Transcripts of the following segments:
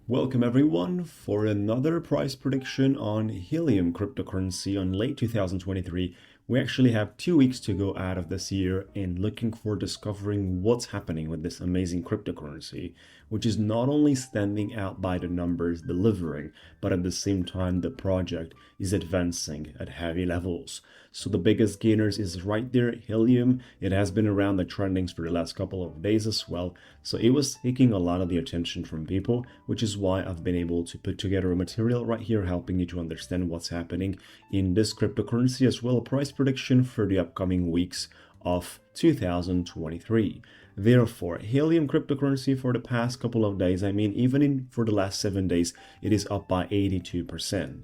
Welcome everyone for another price prediction on Helium cryptocurrency on late 2023. We actually have 2 weeks to go out of this year and looking for discovering what's happening with this amazing cryptocurrency, which is not only standing out by the numbers delivering, but at the same time the project is advancing at heavy levels. So the biggest gainers is right there, Helium. It has been around the trendings for the last couple of days as well. So it was taking a lot of the attention from people, which is why I've been able to put together a material right here helping you to understand what's happening in this cryptocurrency, as well as a price prediction for the upcoming weeks of 2023. Therefore, Helium cryptocurrency for the past couple of days, even for the last 7 days, it is up by 82%.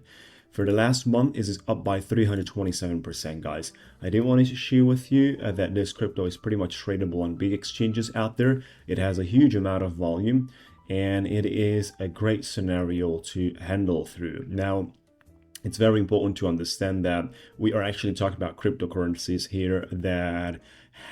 For the last month, it is up by 327%, guys. I did want to share with you that this crypto is pretty much tradable on big exchanges out there. It has a huge amount of volume, and it is a great scenario to handle through. Now, it's very important to understand that we are actually talking about cryptocurrencies here that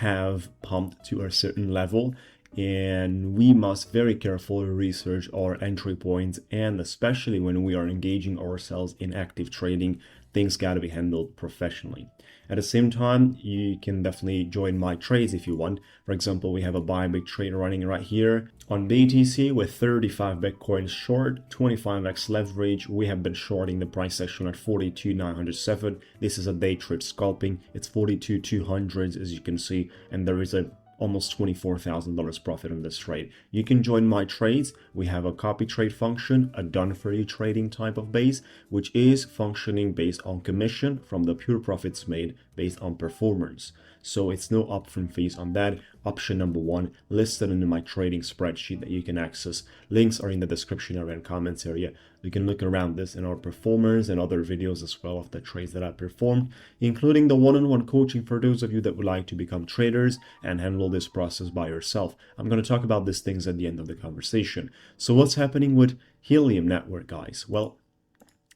have pumped to a certain level, and we must very carefully research our entry points, and especially when we are engaging ourselves in active trading, things got to be handled professionally. At the same time, you can definitely join my trades if you want. For example, we have a buy big trade running right here on BTC with 35 Bitcoin short, 25x leverage. We have been shorting the price action at 42,907. This is a day trade scalping. It's 42,200 as you can see, and there is a almost $24,000 profit on this trade. You can join my trades. We have a copy trade function, a done for you trading type of base, which is functioning based on commission from the pure profits made based on performance. So it's no upfront fees on that. Option number one listed in my trading spreadsheet that you can access. Links are in the description area and comments area. You can look around this in our performers and other videos as well of the trades that I performed, including the one-on-one coaching for those of you that would like to become traders and handle this process by yourself. I'm going to talk about these things at the end of the conversation. So what's happening with Helium Network, guys? Well,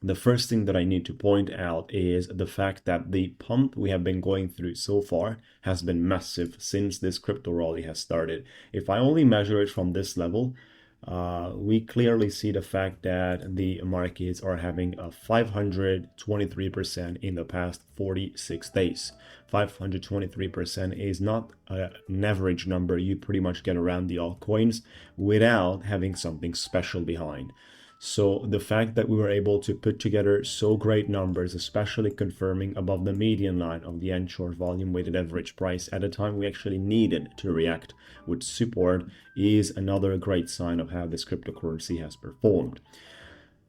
the first thing that I need to point out is the fact that the pump we have been going through so far has been massive since this crypto rally has started. If I only measure it from this level, we clearly see the fact that the markets are having a 523% in the past 46 days. 523% is not an average number you pretty much get around the altcoins without having something special behind. So the fact that we were able to put together so great numbers, especially confirming above the median line of the N-short volume weighted average price at a time we actually needed to react with support, is another great sign of how this cryptocurrency has performed.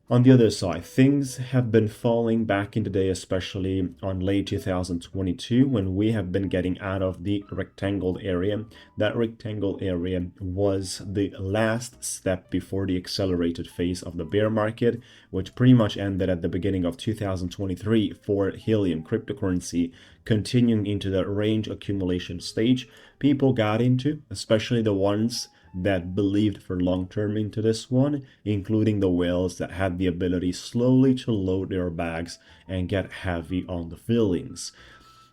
On the other side, things have been falling back in the day, especially on late 2022 when we have been getting out of the rectangle area. That rectangle area was the last step before the accelerated phase of the bear market, which pretty much ended at the beginning of 2023 for Helium cryptocurrency, continuing into the range accumulation stage people got into, especially the ones that believed for long term into this one, including the whales that had the ability slowly to load their bags and get heavy on the feelings.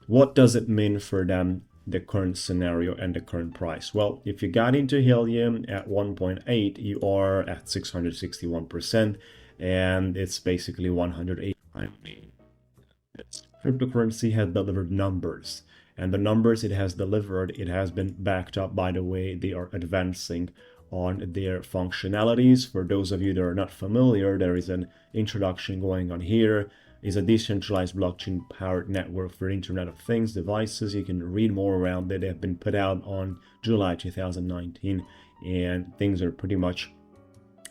What does it mean for them, the current scenario and the current price? Well, if you got into Helium at 1.8, you are at 661%, and it's basically 180. Cryptocurrency has delivered numbers. And the numbers it has delivered, it has been backed up by the way they are advancing on their functionalities. For those of you that are not familiar, there is an introduction going on here. It's a decentralized blockchain-powered network for Internet of Things devices. You can read more around it. They have been put out on July 2019, and things are pretty much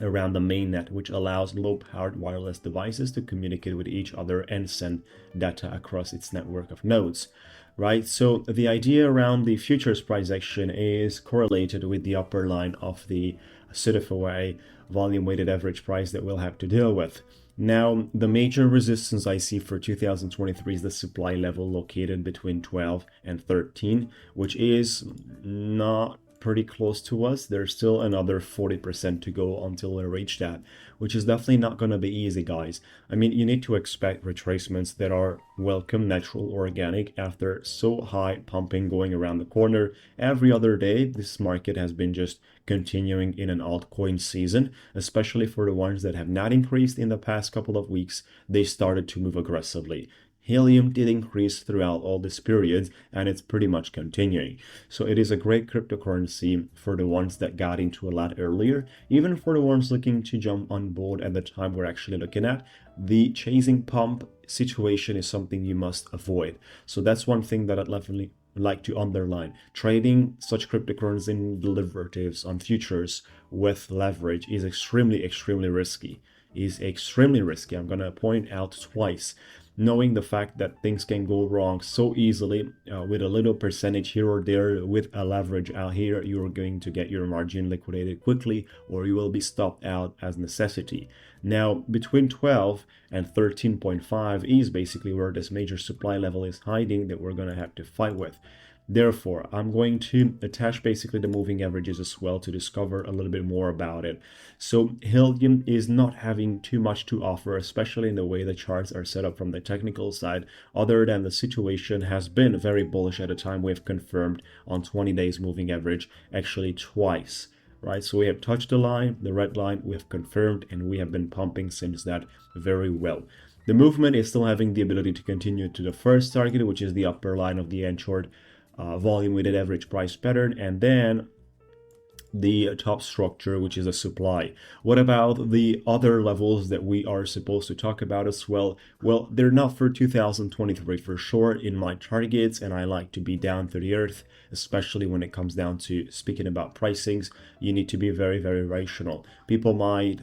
around the mainnet, which allows low-powered wireless devices to communicate with each other and send data across its network of nodes. Right, so the idea around the futures price action is correlated with the upper line of the certified volume weighted average price that we'll have to deal with. Now, the major resistance I see for 2023 is the supply level located between 12 and 13, which is not pretty close to us. There's still another 40% to go until we reach that, which is definitely not going to be easy, guys. I mean, you need to expect retracements that are welcome, natural, organic after so high pumping going around the corner. Every other day, this market has been just continuing in an altcoin season, especially for the ones that have not increased in the past couple of weeks. They started to move aggressively. Helium did increase throughout all this period, and it's pretty much continuing. So it is a great cryptocurrency for the ones that got into a lot earlier, even for the ones looking to jump on board at the time we're actually looking at. The chasing pump situation is something you must avoid. So that's one thing that I'd definitely like to underline. Trading such cryptocurrency in derivatives on futures with leverage is extremely risky. I'm going to point out twice, knowing the fact that things can go wrong so easily with a little percentage here or there. With a leverage out here, you're going to get your margin liquidated quickly, or you will be stopped out as necessity. Now, between 12 and 13.5 is basically where this major supply level is hiding that we're going to have to fight with. Therefore, I'm going to attach basically the moving averages as well to discover a little bit more about it. So Helium is not having too much to offer, especially in the way the charts are set up from the technical side, other than the situation has been very bullish at a time we've confirmed on 20 days moving average, actually twice. Right, so we have touched the line, the red line, we have confirmed, and we have been pumping since that very well. The movement is still having the ability to continue to the first target, which is the upper line of the N-short volume weighted average price pattern, and then the top structure, which is a supply. What about the other levels that we are supposed to talk about as well? Well, they're not for 2023 for sure in my targets, and I like to be down to the earth, especially when it comes down to speaking about pricings. You need to be very rational. People might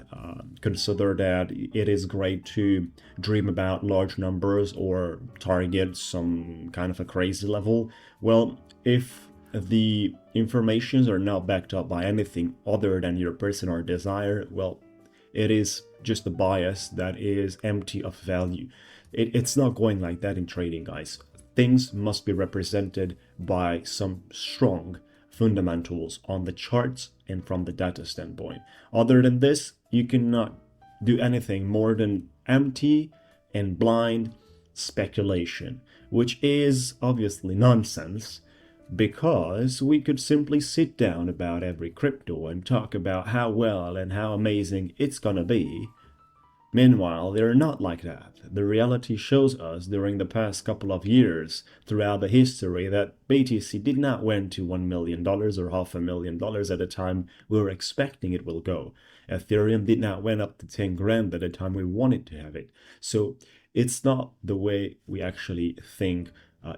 consider that it is great to dream about large numbers or target some kind of a crazy level. Well, if the informations are not backed up by anything other than your personal desire, well, it is just a bias that is empty of value. It's not going like that in trading, guys. Things must be represented by some strong fundamentals on the charts and from the data standpoint. Other than this, you cannot do anything more than empty and blind speculation, which is obviously nonsense, because we could simply sit down about every crypto and talk about how well and how amazing it's gonna be. Meanwhile, they're not like that. The reality shows us during the past couple of years throughout the history that BTC did not went to $1 million or $500,000 at the time we were expecting it will go. Ethereum did not went up to 10 grand at the time we wanted to have it. So it's not the way we actually think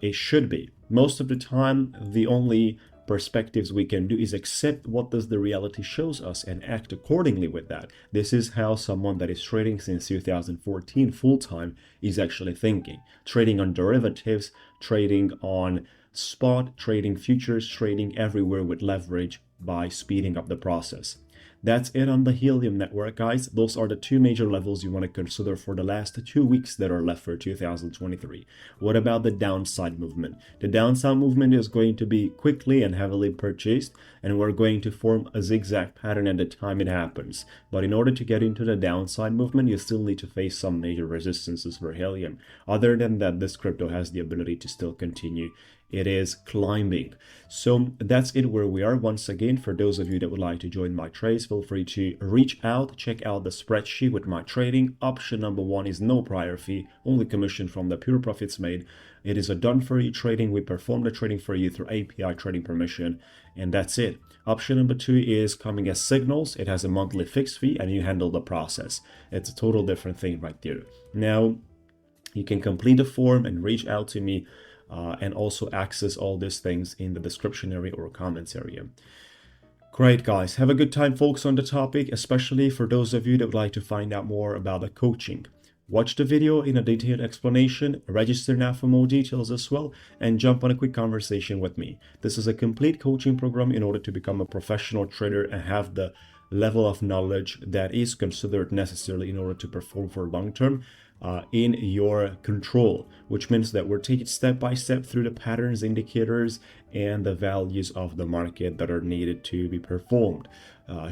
it should be. Most of the time, the only perspectives we can do is accept what does the reality shows us and act accordingly with that. This is how someone that is trading since 2014 full-time is actually thinking. Trading on derivatives, trading on spot, trading futures, trading everywhere with leverage by speeding up the process. That's it on the Helium network, guys. Those are the two major levels you want to consider for the last 2 weeks that are left for 2023. What about the downside movement? The downside movement is going to be quickly and heavily purchased, and we're going to form a zigzag pattern at the time it happens. But in order to get into the downside movement, you still need to face some major resistances for Helium. Other than that, this crypto has the ability to still continue. It is climbing. So that's it where we are. Once again, for those of you that would like to join my trades, feel free to reach out, check out the spreadsheet with my trading. Option number 1 is no prior fee, only commission from the pure profits made. It is a done for you trading. We perform the trading for you through API trading permission, and that's it. Option number 2 is coming as signals. It has a monthly fixed fee and you handle the process. It's a total different thing right there. Now, you can complete the form and reach out to me and also access all these things in the description area or comments area. Great, guys. Have a good time, folks, on the topic, especially for those of you that would like to find out more about the coaching. Watch the video in a detailed explanation, register now for more details as well, and jump on a quick conversation with me. This is a complete coaching program in order to become a professional trader and have the level of knowledge that is considered necessary in order to perform for long term. in your control, which means that we're taking step by step through the patterns, indicators, and the values of the market that are needed to be performed.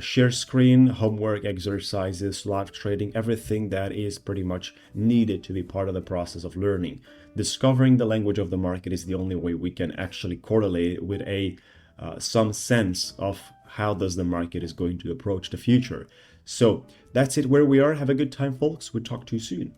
Share screen, homework, exercises, live trading, everything that is pretty much needed to be part of the process of learning. Discovering the language of the market is the only way we can actually correlate it with some sense of how does the market is going to approach the future. So that's it where we are. Have a good time, folks. We'll talk to you soon.